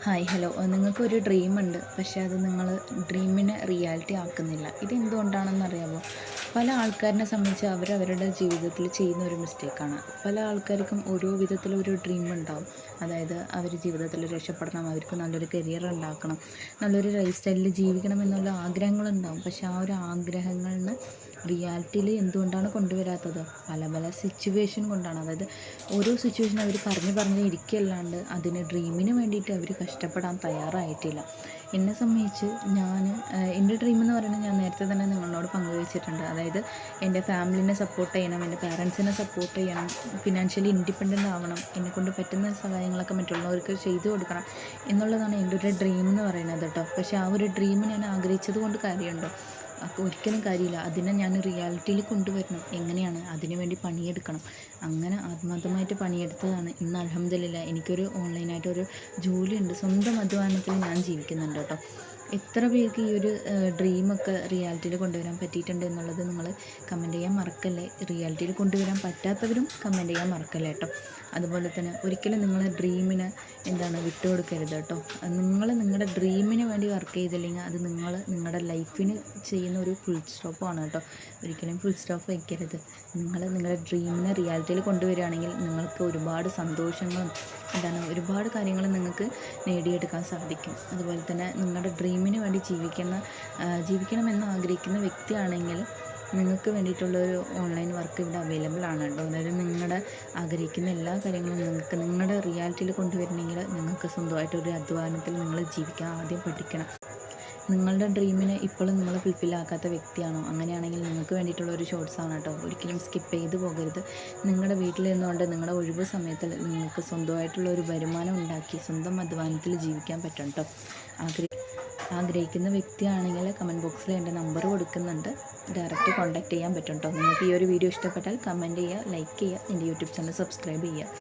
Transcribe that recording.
Hi hello നിങ്ങൾക്കൊരു ഡ്രീമുണ്ട്, പക്ഷേ അത് നിങ്ങൾ ഡ്രീമിനെ റിയാലിറ്റി ആക്കുന്നില്ല. ഇതെന്തുകൊണ്ടാണെന്ന് അറിയാമോ? പല ആൾക്കാരിനെ സംബന്ധിച്ച് അവരവരുടെ ജീവിതത്തിൽ ചെയ്യുന്ന ഒരു മിസ്റ്റേക്കാണ്. പല ആൾക്കാർക്കും ഓരോ വിധത്തിലൊരു ഡ്രീം ഉണ്ടാവും. അതായത് അവർ ജീവിതത്തിൽ രക്ഷപ്പെടണം, അവർക്ക് നല്ലൊരു കരിയർ ഉണ്ടാക്കണം, നല്ലൊരു ലൈഫ് സ്റ്റൈലിൽ ജീവിക്കണം എന്നുള്ള ആഗ്രഹങ്ങളുണ്ടാവും. പക്ഷേ ആ ഒരു ആഗ്രഹങ്ങളിന് റിയാലിറ്റിയിൽ എന്തുകൊണ്ടാണ് കൊണ്ടുവരാത്തത്? പല പല സിറ്റുവേഷൻ കൊണ്ടാണ്. അതായത് ഓരോ സിറ്റുവേഷൻ അവർ പറഞ്ഞ് ഇരിക്കുകയല്ലാണ്ട് അതിന് ഡ്രീമിന് വേണ്ടിയിട്ട് അവർ കഷ്ടപ്പെടാൻ തയ്യാറായിട്ടില്ല. എന്നെ സംബന്ധിച്ച് എൻ്റെ ഡ്രീം എന്ന് പറയുന്നത് ഞാൻ നേരത്തെ തന്നെ നിങ്ങളോട് പങ്കുവച്ചിട്ടുണ്ട്. അതായത് എൻ്റെ ഫാമിലിനെ സപ്പോർട്ട് ചെയ്യണം, എൻ്റെ പാരൻസിനെ സപ്പോർട്ട് ചെയ്യണം, ഫിനാൻഷ്യലി ഇൻഡിപെൻഡൻ്റ് ആവണം, എന്നെക്കൊണ്ട് പറ്റുന്ന സഹായങ്ങളൊക്കെ മറ്റുള്ളവർക്ക് ചെയ്തു കൊടുക്കണം എന്നുള്ളതാണ് എൻ്റെ ഒരു ഡ്രീം എന്ന് പറയുന്നത് കേട്ടോ. പക്ഷേ ആ ഒരു ഡ്രീം ഞാൻ ആഗ്രഹിച്ചത് കൊണ്ട് കാര്യമുണ്ടോ? അപ്പോൾ ഒരിക്കലും കാര്യമില്ല. അതിനെ ഞാൻ റിയാലിറ്റിയിൽ കൊണ്ടുവരണം. എങ്ങനെയാണ്? അതിനു വേണ്ടി പണിയെടുക്കണം. അങ്ങനെ ആത്മാർത്ഥമായിട്ട് പണിയെടുത്തതാണ് ഇന്ന് അൽഹംദുലില്ലാഹ് എനിക്കൊരു ഓൺലൈനായിട്ടൊരു ജോലിയുണ്ട്. സ്വന്തം അധ്വാനത്തിൽ ഞാൻ ജീവിക്കുന്നുണ്ട് കേട്ടോ. എത്ര പേർക്ക് ഈ ഒരു ഡ്രീമൊക്കെ റിയാലിറ്റിയിൽ കൊണ്ടുവരാൻ പറ്റിയിട്ടുണ്ട് എന്നുള്ളത് നിങ്ങൾ കമൻറ്റ് ചെയ്യാൻ മറക്കല്ലേ. റിയാലിറ്റിയിൽ കൊണ്ടുവരാൻ പറ്റാത്തവരും കമൻറ്റ് ചെയ്യാൻ മറക്കല്ലേ കേട്ടോ. അതുപോലെ തന്നെ ഒരിക്കലും നിങ്ങൾ ഡ്രീമിന് വിട്ടുകൊടുക്കരുത് കേട്ടോ. നിങ്ങൾ നിങ്ങളുടെ ഡ്രീമിന് വേണ്ടി വർക്ക് ചെയ്തില്ലെങ്കിൽ അത് നിങ്ങളുടെ ലൈഫിന് ചെയ്യുന്ന ഒരു ഫുൾ സ്റ്റോപ്പാണ് കേട്ടോ. ഒരിക്കലും ഫുൾ സ്റ്റോപ്പ് വയ്ക്കരുത്. നിങ്ങളുടെ ഡ്രീമിനെ റിയാലിറ്റിയിൽ കൊണ്ടുവരികയാണെങ്കിൽ നിങ്ങൾക്ക് ഒരുപാട് സന്തോഷങ്ങളും ഒരുപാട് കാര്യങ്ങൾ നിങ്ങൾക്ക് നേടിയെടുക്കാൻ സാധിക്കും. അതുപോലെ തന്നെ നിങ്ങളുടെ ഡ്രീമിന് വേണ്ടി ജീവിക്കണമെന്ന് ആഗ്രഹിക്കുന്ന വ്യക്തിയാണെങ്കിൽ നിങ്ങൾക്ക് വേണ്ടിയിട്ടുള്ളൊരു ഓൺലൈൻ വർക്ക് ഇവിടെ അവൈലബിൾ ആണ് കേട്ടോ. അതായത് നിങ്ങളുടെ ആഗ്രഹിക്കുന്ന എല്ലാ കാര്യങ്ങളും നിങ്ങൾക്ക് നിങ്ങളുടെ റിയാലിറ്റിയിൽ കൊണ്ടുവരണമെങ്കിൽ നിങ്ങൾക്ക് സ്വന്തമായിട്ടൊരു അധ്വാനത്തിൽ നിങ്ങൾ ജീവിക്കാൻ ആദ്യം പഠിക്കണം. നിങ്ങളുടെ ഡ്രീമിനെ ഇപ്പോഴും നിങ്ങൾ ഫുൾഫില്ലാക്കാത്ത വ്യക്തിയാണോ? അങ്ങനെയാണെങ്കിൽ നിങ്ങൾക്ക് വേണ്ടിയിട്ടുള്ള ഒരു ഷോർട്സാണ് കേട്ടോ. ഒരിക്കലും സ്കിപ്പ് ചെയ്ത് പോകരുത്. നിങ്ങളുടെ വീട്ടിൽ നിന്നുകൊണ്ട് നിങ്ങളുടെ ഒഴിവ് സമയത്തിൽ നിങ്ങൾക്ക് സ്വന്തമായിട്ടുള്ള ഒരു വരുമാനം ഉണ്ടാക്കി സ്വന്തം അധ്വാനത്തിൽ ജീവിക്കാൻ പറ്റും കേട്ടോ. ആഗ്രഹിക്കുന്ന വ്യക്തിയാണെങ്കിൽ കമൻറ്റ് ബോക്സിൽ എൻ്റെ നമ്പർ കൊടുക്കുന്നുണ്ട്, ഡയറക്റ്റ് കോൺടാക്റ്റ് ചെയ്യാൻ പറ്റും കേട്ടോ. നിങ്ങൾക്ക് ഈ ഒരു വീഡിയോ ഇഷ്ടപ്പെട്ടാൽ കമൻറ്റ് ചെയ്യുക, ലൈക്ക് ചെയ്യുക, എൻ്റെ യൂട്യൂബ് ചാനൽ സബ്സ്ക്രൈബ് ചെയ്യുക.